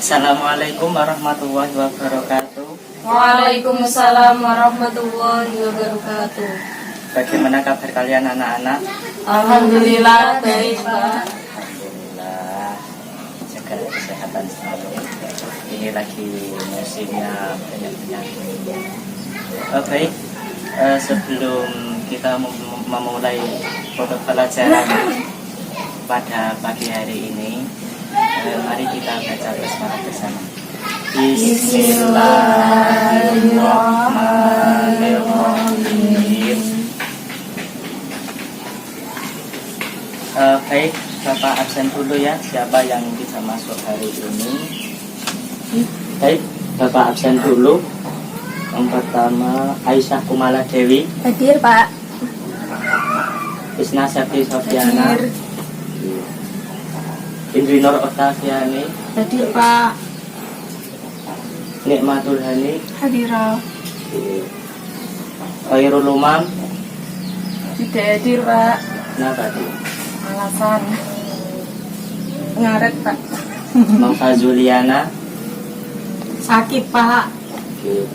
Assalamualaikum warahmatullahi wabarakatuh. Waalaikumsalam warahmatullahi wabarakatuh. Bagaimana kabar kalian anak-anak? Alhamdulillah baik Pak. Alhamdulillah, jaga kesehatan selalu. Ini lagi musimnya banyak penyakit. Baik, sebelum kita memulai pelajaran pada pagi hari ini, mari kita baca basmalah bersama. Bismillahirrahmanirrahim. Baik, Bapak absen dulu ya. Siapa yang bisa masuk hari ini? Baik, Bapak absen dulu. Yang pertama Aisyah Kumala Dewi. Hadir Pak. Isna Septi Sofiana. Indri Nur Oktaviani. Hadir Pak. Nikmatul Hani. Hadirah. Khairul Umam. Tidak hadir Pak. Kenapa tuh? Alasan ngaret Pak. Maufazuliana. Sakit Pak. Oke.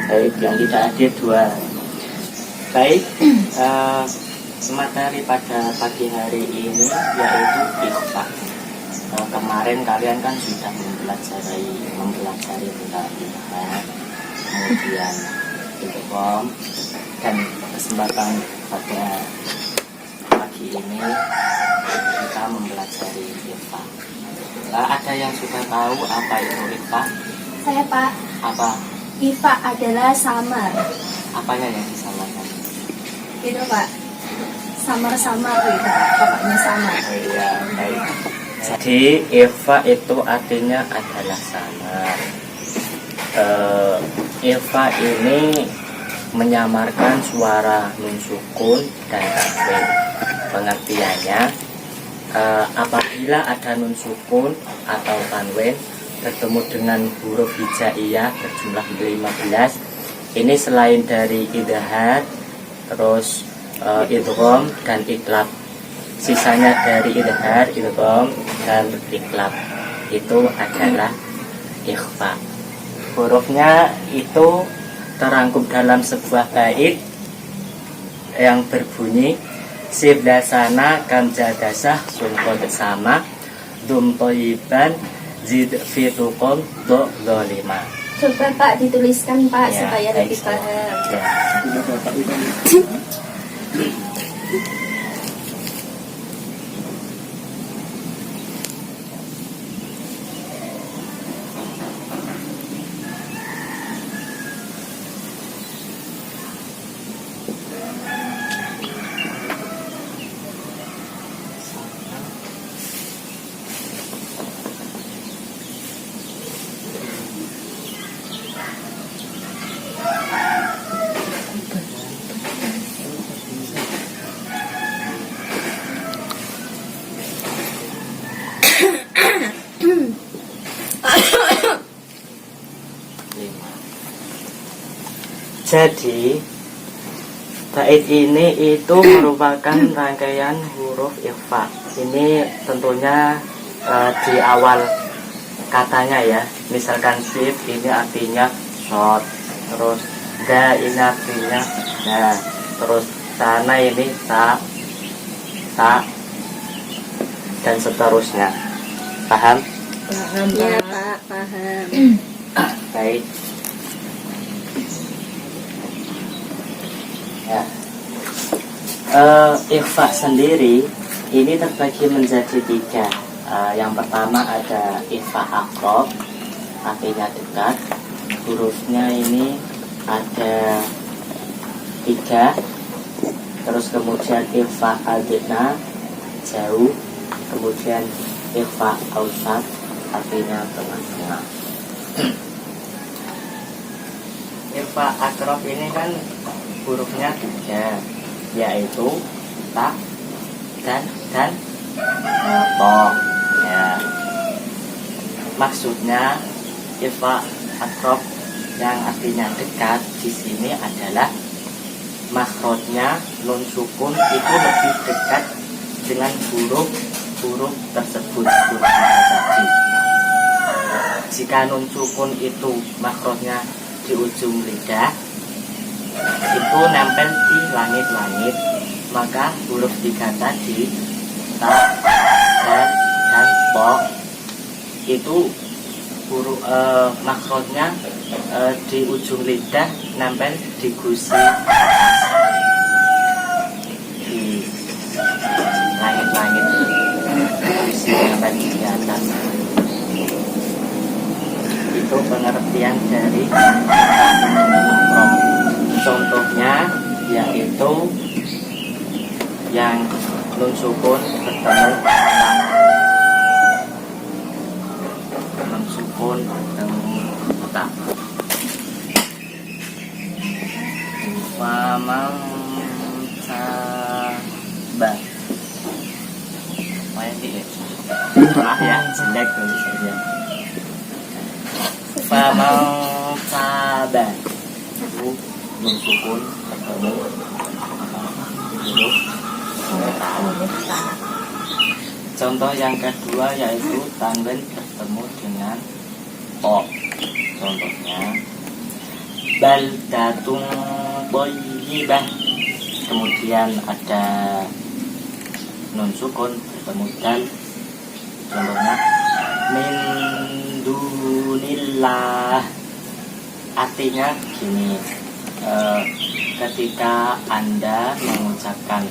Baik, yang tidak hadir dua. Baik, materi pada pagi hari ini yaitu ikhfa. Kemarin kalian kan sudah mempelajari tentang ikhfa, kemudian idgham, dan kesempatan pada pagi ini kita mempelajari ikhfa. Ada yang sudah tahu apa itu ikhfa? Saya Pak, Apa? IFA adalah samar. Apanya yang disamarkan? Gitu Pak, samar-samar gitu Pak, bapaknya samar. Oh iya, baik. Jadi ikhfa itu artinya adalah samar. Ikhfa ini menyamarkan suara nun sukun dan tanwin. Pengertiannya, apabila ada nun sukun atau tanwin bertemu dengan huruf hijaiyah berjumlah 15, ini selain dari idhar, terus idgham dan iklab, sisanya dari idhar, idgham dan iklab itu adalah ikhfa. Hurufnya itu terangkum dalam sebuah bait yang berbunyi sibdasana kamjadasah sumkod sama dum toyiban zid fitukom do lima. Coba Pak dituliskan Pak Ya, supaya baik, lebih paham. Ya. Jadi bait ini itu merupakan rangkaian huruf ikhfa. Ini tentunya di awal katanya ya. Misalkan sif ini artinya short, terus da ini artinya da, terus sana ini ta, dan seterusnya. Paham? Paham Ya Pak. Pak, paham. Baik. Ya. Ikhfa sendiri ini terbagi menjadi tiga. Yang pertama ada ikhfa aqrab, artinya dekat. Hurufnya ini ada 3. Terus kemudian ikhfa adna, jauh. Kemudian ikhfa ausat, artinya tengah-tengah. Ikhfa aqrab ini kan hurufnya 3, yaitu ta dan to. Ya. Maksudnya ikhfa aqrab yang artinya dekat di sini adalah makhrajnya nun sukun itu lebih dekat dengan huruf tersebut, huruf tadi. jika nun sukun itu makrotnya di ujung lidah itu nempel di langit-langit, maka huruf 3 tadi ta, dan po itu huruf makrotnya di ujung lidah nempel di gusi atas, di langit-langit, gusi nempel di atas. Itu pengertian dari makrom. Contohnya yaitu yang nun sukun bertemu ta, nun sukun bertemu ta. Famam saba. Main di maaf ya, jelek tulisannya. Famam saba. Itu nun sukun bertemu huruf ta. Contoh yang kedua yaitu tanwin bertemu dengan o. Contohnya baldatun thayyibah. Kemudian ada nun sukun bertemu dal. Contohnya min dunillah. Artinya gini, ketika Anda mengucapkan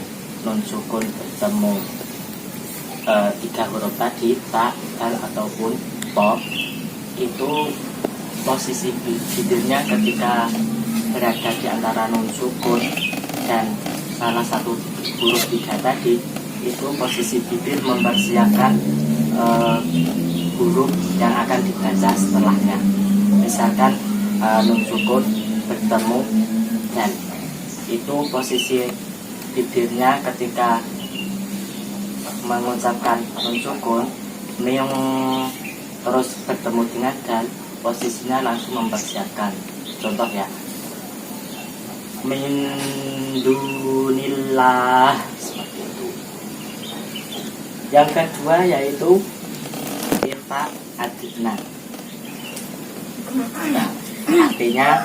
nun sukun bertemu 3 huruf tadi, ta, dal ataupun po, itu posisi bibirnya ketika berada di antara nun sukun dan salah satu huruf 3 tadi, itu posisi bibir mempersiapkan huruf yang akan dibaca setelahnya. Misalkan nun sukun bertemu dan itu posisi bibirnya ketika mengucapkan nun sukun yang terus bertemu dengan dal, posisinya langsung mempersiapkan. Contoh ya, min dunillah, seperti itu. Yang kedua yaitu irfa adna. Nah, artinya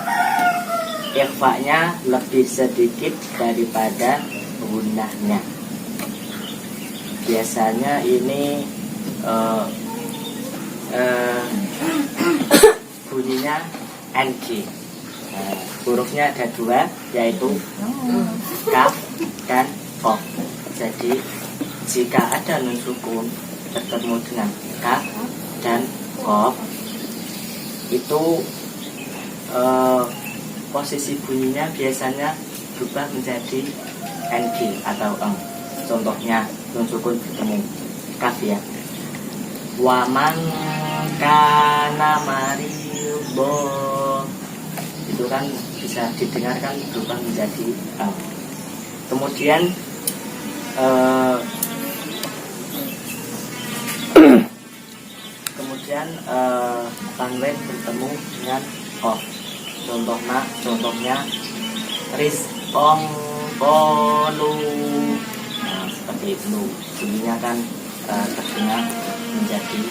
ikhfa-nya lebih sedikit daripada gunnahnya. Biasanya ini bunyinya ng. Hurufnya ada 2 yaitu kaf dan qaf. Jadi jika ada nun sukun bertemu dengan kaf dan qaf, itu posisi bunyinya biasanya berubah menjadi ng atau eng. Contohnya nun sukun bertemu kaf ya, waman kana marido, itu kan bisa didengarkan berubah menjadi eng. Kemudian tanwin bertemu dengan qaf. Contohnya rizqon qalu. Nah, seperti itu. Bunyinya kan terdengar menjadi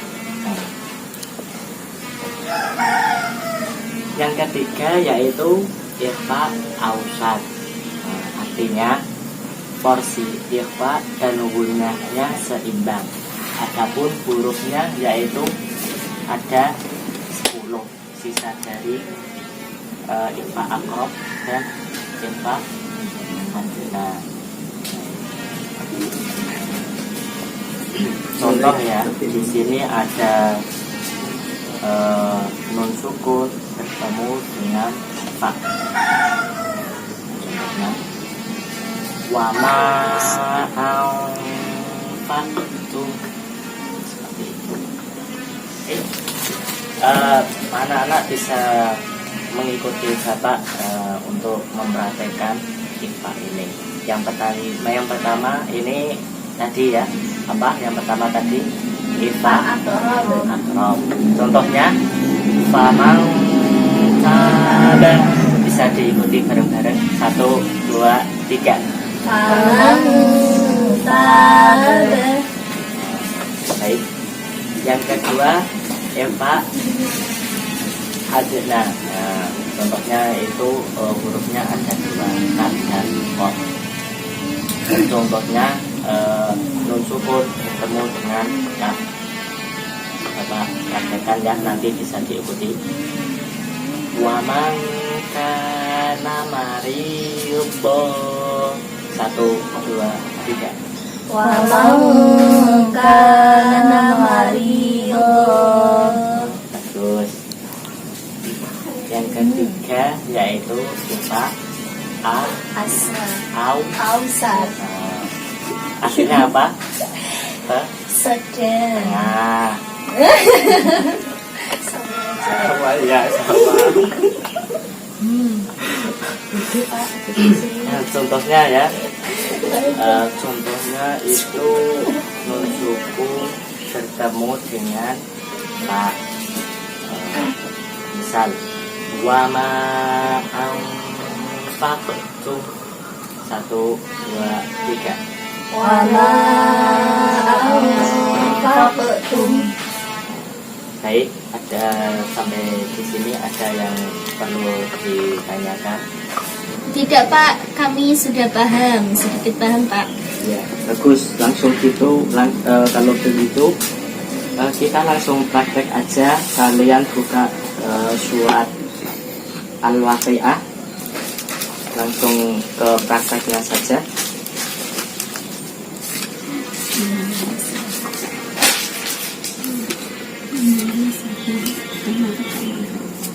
Yang ketiga yaitu ikhfa ausat. Nah, artinya porsi ikhfa dan gunnahnya seimbang. Adapun hurufnya yaitu ada 10 sisa dari ikhfa aqrab dan ikhfa adna. Contoh ya, di sini ada nun sukun bertemu dengan fa. Contohnya wama anfaqtum, seperti itu. Anak-anak bisa mengikuti Bapak untuk mempraktekkan ikhfa ini. Yang pertama ini tadi ya, apa? Yang pertama tadi ikhfa aqrab. Contohnya famang taba, bisa diikuti bareng-bareng. 1, 2, 3. Famang taba. Baik. Yang kedua ikhfa Nah, contohnya itu hurufnya ada dua, kat dan kot. Dan contohnya nun sukun bertemu dengan kaf. Coba praktekkan ya, nanti bisa diikuti. Wa man kana mariyudho. 1, 2, 3. Walau kana marido. Bagus. Yang ketiga yaitu kita Asa. au. Ausar. Artinya apa? Sedang. Nah, sama ya sama. Nah, contohnya ya, contohnya itu nun sukun bertemu dengan tak. Misal wama anfaqtum. 1, 2, 3. Wama anfaqtum. Baik, ada sampai di sini ada yang perlu ditanyakan? Tidak Pak, kami sudah paham, sedikit paham Pak. Ya, bagus. Langsung gitu, kalau begitu kita langsung praktek aja. Kalian buka surat Al-Waqi'ah, langsung ke prakteknya saja.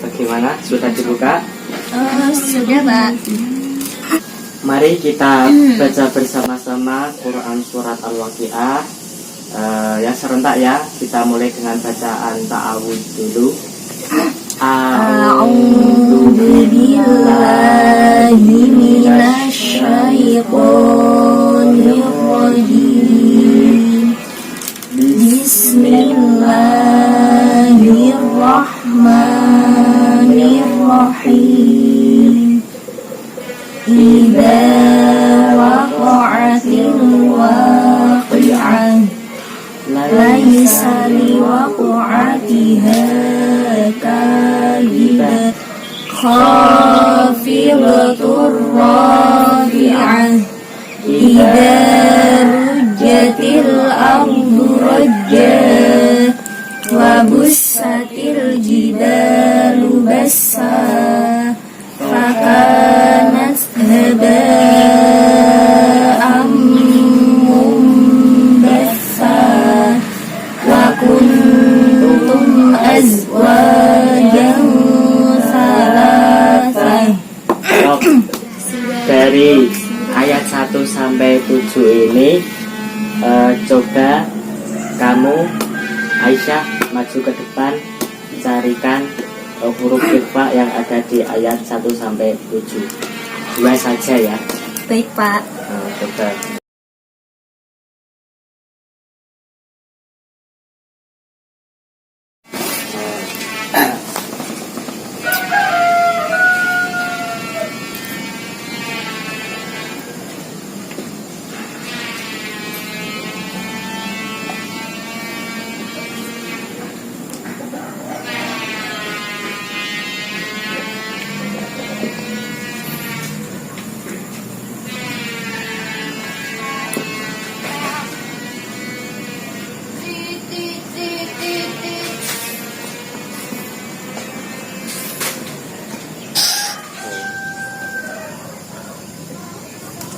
Bagaimana? Sudah dibuka? Sudah Pak. Mari kita baca bersama-sama Quran surat Al-Waqi'ah. Yang serentak ya. Kita mulai dengan bacaan ta'awudz dulu. A'udzu billahi minasy syaithanir rajim. Bismillahirrahmanirrahim. Idza waqa'atil waqi'ah laisa liwaqa'atiha kadhiba khafidatur rafi'ah idza rujjatil ardu rajja wa bussatil jibalu bassa fakanat haba'an munbatha wa kuntum azwajan salasah. Dari ayat 1 sampai 7 ini coba kamu Aisyah maju ke depan, carikan huruf ikhfa yang ada di ayat 1 sampai 7. 2 saja ya. Baik Pak. Coba.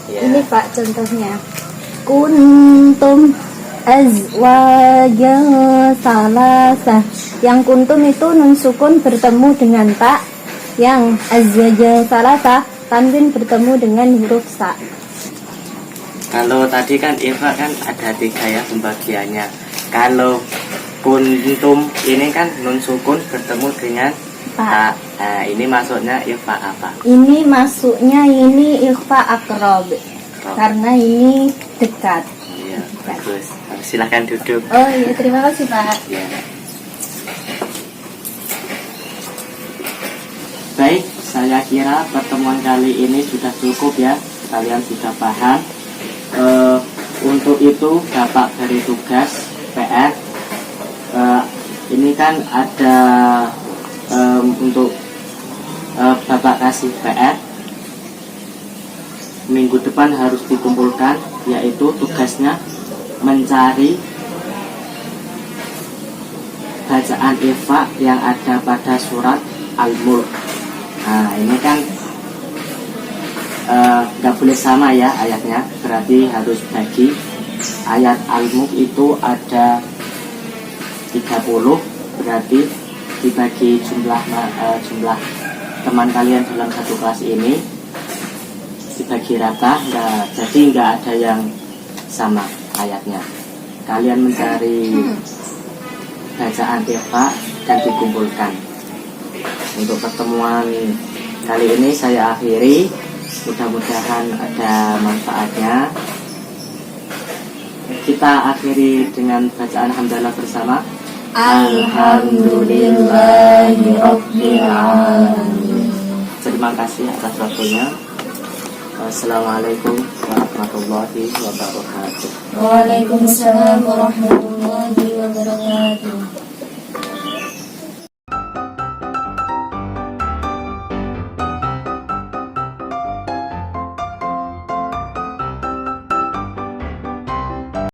Ya. Ini Pak contohnya. Kuntum azwajan salasah. Yang kuntum itu nun sukun bertemu dengan ta. Yang azwajan salasah tanwin bertemu dengan huruf sa. Kalau tadi kan ikhfa kan ada 3 ya pembagiannya. Kalau kuntum ini kan nun sukun bertemu dengan ta. Nah, ini masuknya ikhfa apa? Ini masuknya ini ikhfa akrob. Karena ini dekat. Iya, bagus. Silakan duduk. Oh iya, terima kasih Pak. Ya. Baik, saya kira pertemuan kali ini sudah cukup ya. Kalian sudah paham. Untuk itu Bapak beri tugas PR. Ini kan ada untuk Bapak kasih PR minggu depan harus dikumpulkan, yaitu tugasnya mencari bacaan Iqra yang ada pada surat Al-Mulk. Nah ini kan nggak boleh sama ya ayatnya, berarti harus bagi. Ayat Al-Mulk itu ada 30, berarti dibagi jumlah teman kalian dalam satu kelas ini dibagi rata, jadi nggak ada yang sama ayatnya. Kalian mencari bacaan Iqra dan dikumpulkan. Untuk pertemuan kali ini saya akhiri, mudah-mudahan ada manfaatnya. Kita akhiri dengan bacaan hamdalah bersama. Alhamdulillahirabbil alamin. Terima kasih atas waktunya. Assalamualaikum warahmatullahi wabarakatuh. Waalaikumsalam warahmatullahi wabarakatuh.